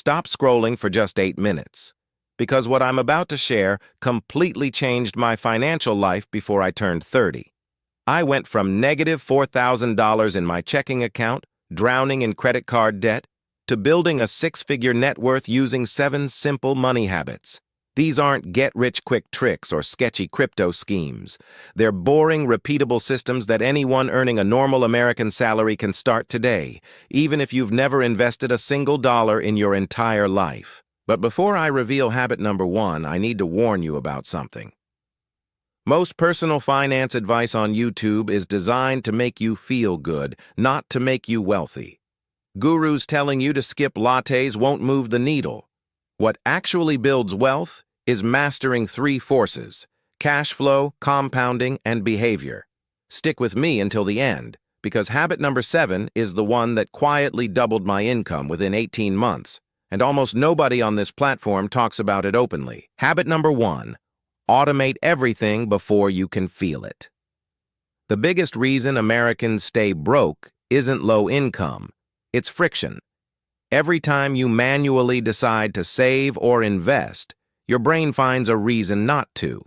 Stop scrolling for just 8 minutes, because what I'm about to share completely changed my financial life before I turned 30. I went from negative $4,000 in my checking account, drowning in credit card debt, to building a 6-figure net worth using 7 simple money habits. These aren't get-rich-quick tricks or sketchy crypto schemes. They're boring, repeatable systems that anyone earning a normal American salary can start today, even if you've never invested a single dollar in your entire life. But before I reveal habit number 1, I need to warn you about something. Most personal finance advice on YouTube is designed to make you feel good, not to make you wealthy. Gurus telling you to skip lattes won't move the needle. What actually builds wealth is mastering 3 forces: cash flow, compounding, and behavior. Stick with me until the end, because habit number 7 is the one that quietly doubled my income within 18 months, and almost nobody on this platform talks about it openly. Habit number 1, automate everything before you can feel it. The biggest reason Americans stay broke isn't low income, it's friction. Every time you manually decide to save or invest, your brain finds a reason not to.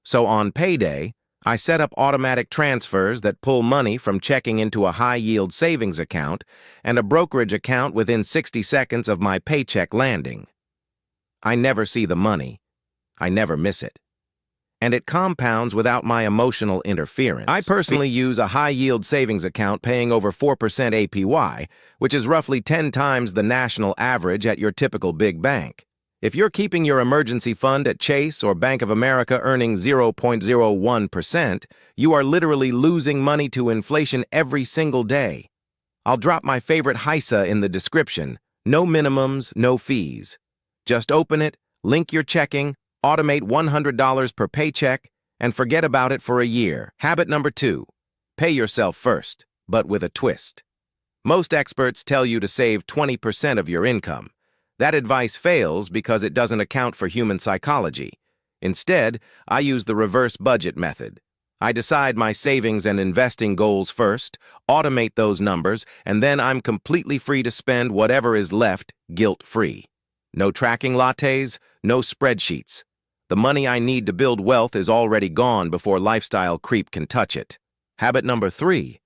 So on payday, I set up automatic transfers that pull money from checking into a high-yield savings account and a brokerage account within 60 seconds of my paycheck landing. I never see the money. I never miss it. And it compounds without my emotional interference. I personally use a high-yield savings account paying over 4% APY, which is roughly 10 times the national average at your typical big bank. If you're keeping your emergency fund at Chase or Bank of America earning 0.01%, you are literally losing money to inflation every single day. I'll drop my favorite HISA in the description. No minimums, no fees. Just open it, link your checking, automate $100 per paycheck, and forget about it for a year. Habit number 2, pay yourself first, but with a twist. Most experts tell you to save 20% of your income. That advice fails because it doesn't account for human psychology. Instead, I use the reverse budget method. I decide my savings and investing goals first, automate those numbers, and then I'm completely free to spend whatever is left guilt-free. No tracking lattes, no spreadsheets. The money I need to build wealth is already gone before lifestyle creep can touch it. Habit number 3,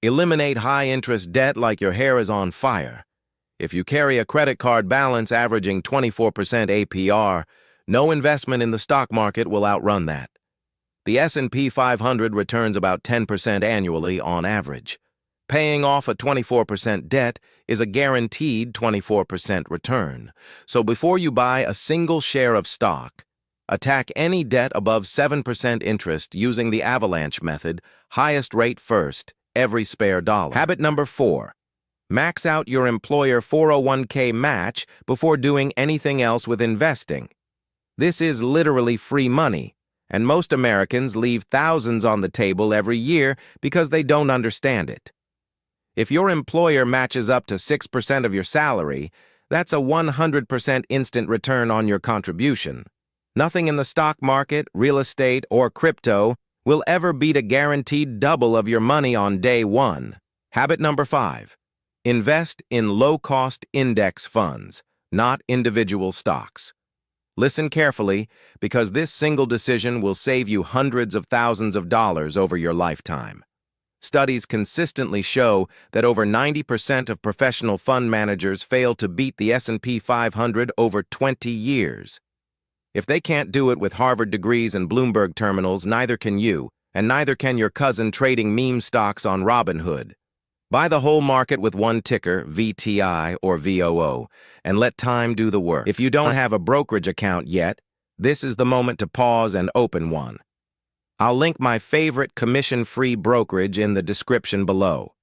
eliminate high-interest debt like your hair is on fire. If you carry a credit card balance averaging 24% APR, no investment in the stock market will outrun that. The S&P 500 returns about 10% annually on average. Paying off a 24% debt is a guaranteed 24% return. So before you buy a single share of stock, attack any debt above 7% interest using the avalanche method, highest rate first, every spare dollar. Habit number 4, max out your employer 401k match before doing anything else with investing. This is literally free money, and most Americans leave thousands on the table every year because they don't understand it. If your employer matches up to 6% of your salary, that's a 100% instant return on your contribution. Nothing in the stock market, real estate, or crypto will ever beat a guaranteed double of your money on day 1. Habit number 5, invest in low-cost index funds, not individual stocks. Listen carefully, because this single decision will save you hundreds of thousands of dollars over your lifetime. Studies consistently show that over 90% of professional fund managers fail to beat the S&P 500 over 20 years. If they can't do it with Harvard degrees and Bloomberg terminals, neither can you, and neither can your cousin trading meme stocks on Robinhood. Buy the whole market with one ticker, VTI or VOO, and let time do the work. If you don't have a brokerage account yet, this is the moment to pause and open one. I'll link my favorite commission-free brokerage in the description below,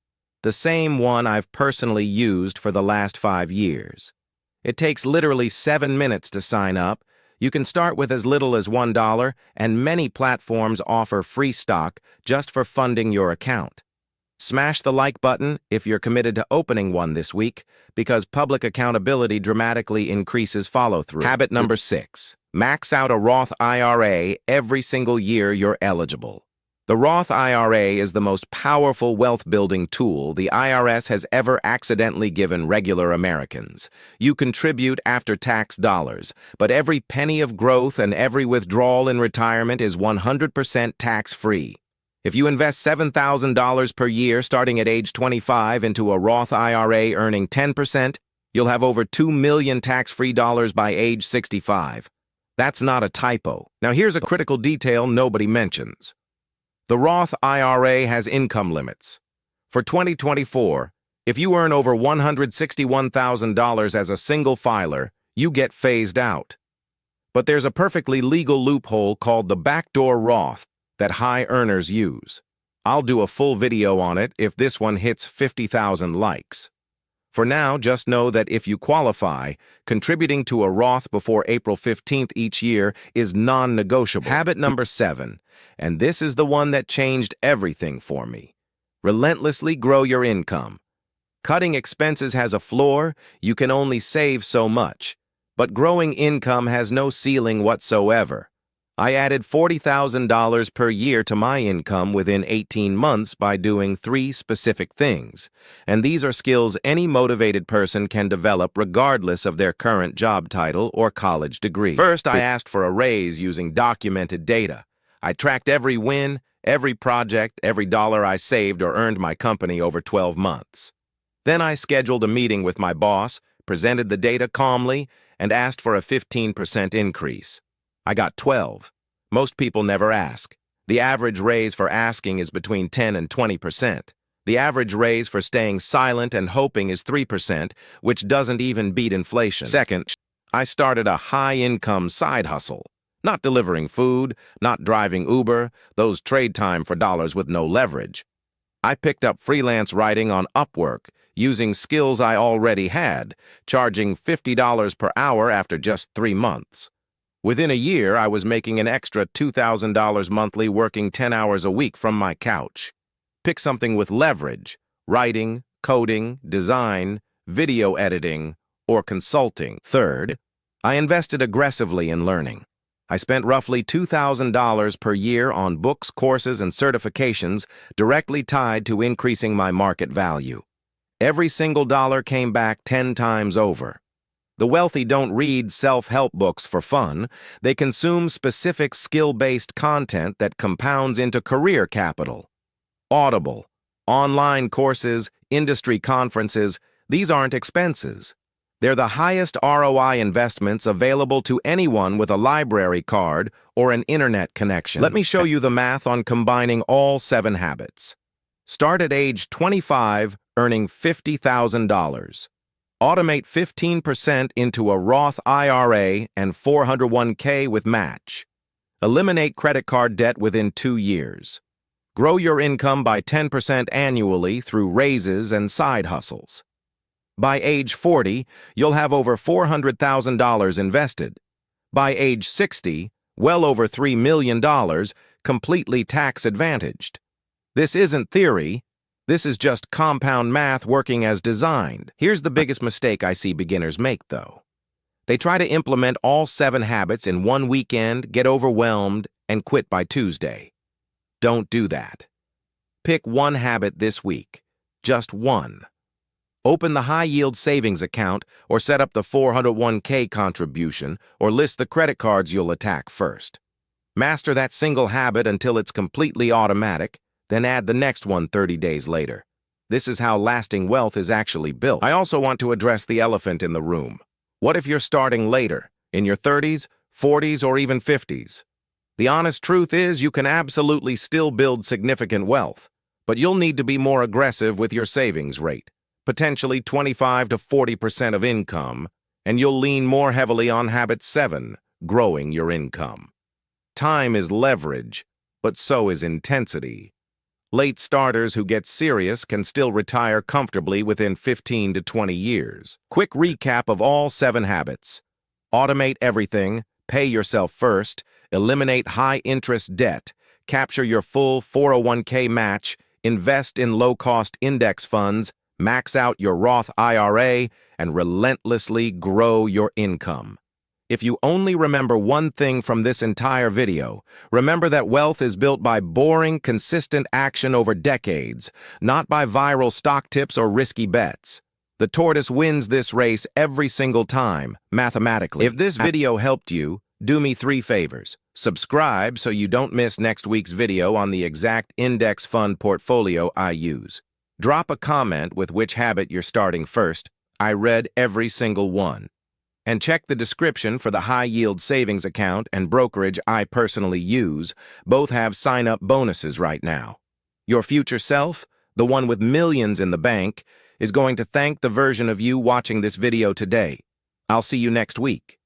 the same one I've personally used for the last 5 years. It takes literally 7 minutes to sign up. You can start with as little as $1, and many platforms offer free stock just for funding your account. Smash the like button if you're committed to opening one this week, because public accountability dramatically increases follow-through. Habit number 6, max out a Roth IRA every single year you're eligible. The Roth IRA is the most powerful wealth-building tool the IRS has ever accidentally given regular Americans. You contribute after-tax dollars, but every penny of growth and every withdrawal in retirement is 100% tax-free. If you invest $7,000 per year starting at age 25 into a Roth IRA earning 10%, you'll have over $2 million tax-free dollars by age 65. That's not a typo. Now here's a critical detail nobody mentions. The Roth IRA has income limits. For 2024, if you earn over $161,000 as a single filer, you get phased out. But there's a perfectly legal loophole called the backdoor Roth that high earners use. I'll do a full video on it if this one hits 50,000 likes. For now, just know that if you qualify, contributing to a Roth before April 15th each year is non-negotiable. Habit number 7, and this is the one that changed everything for me. Relentlessly grow your income. Cutting expenses has a floor, you can only save so much. But growing income has no ceiling whatsoever. I added $40,000 per year to my income within 18 months by doing 3 specific things, and these are skills any motivated person can develop regardless of their current job title or college degree. First, I asked for a raise using documented data. I tracked every win, every project, every dollar I saved or earned my company over 12 months. Then I scheduled a meeting with my boss, presented the data calmly, and asked for a 15% increase. I got 12. Most people never ask. The average raise for asking is between 10 and 20%. The average raise for staying silent and hoping is 3%, which doesn't even beat inflation. Second, I started a high-income side hustle. Not delivering food, not driving Uber, those trade time for dollars with no leverage. I picked up freelance writing on Upwork, using skills I already had, charging $50 per hour after just 3 months. Within a year, I was making an extra $2,000 monthly working 10 hours a week from my couch. Pick something with leverage: writing, coding, design, video editing, or consulting. Third, I invested aggressively in learning. I spent roughly $2,000 per year on books, courses, and certifications directly tied to increasing my market value. Every single dollar came back 10 times over. The wealthy don't read self-help books for fun. They consume specific skill-based content that compounds into career capital. Audible, online courses, industry conferences, these aren't expenses. They're the highest ROI investments available to anyone with a library card or an internet connection. Let me show you the math on combining all 7 habits. Start at age 25, earning $50,000. Automate 15% into a Roth IRA and 401k with match. Eliminate credit card debt within 2 years. Grow your income by 10% annually through raises and side hustles. By age 40, you'll have over $400,000 invested. By age 60, well over $3 million, completely tax-advantaged. This isn't theory. This is just compound math working as designed. Here's the biggest mistake I see beginners make, though. They try to implement all 7 habits in one weekend, get overwhelmed, and quit by Tuesday. Don't do that. Pick one habit this week. Just one. Open the high-yield savings account or set up the 401k contribution or list the credit cards you'll attack first. Master that single habit until it's completely automatic, then add the next one 30 days later. This is how lasting wealth is actually built. I also want to address the elephant in the room. What if you're starting later, in your 30s, 40s, or even 50s? The honest truth is you can absolutely still build significant wealth, but you'll need to be more aggressive with your savings rate, potentially 25 to 40% of income, and you'll lean more heavily on habit 7, growing your income. Time is leverage, but so is intensity. Late starters who get serious can still retire comfortably within 15 to 20 years. Quick recap of all 7 habits. Automate everything, pay yourself first, eliminate high-interest debt, capture your full 401k match, invest in low-cost index funds, max out your Roth IRA, and relentlessly grow your income. If you only remember one thing from this entire video, remember that wealth is built by boring, consistent action over decades, not by viral stock tips or risky bets. The tortoise wins this race every single time, mathematically. If this video helped you, do me 3 favors. Subscribe so you don't miss next week's video on the exact index fund portfolio I use. Drop a comment with which habit you're starting first. I read every single one. And check the description for the high-yield savings account and brokerage I personally use. Both have sign-up bonuses right now. Your future self, the one with millions in the bank, is going to thank the version of you watching this video today. I'll see you next week.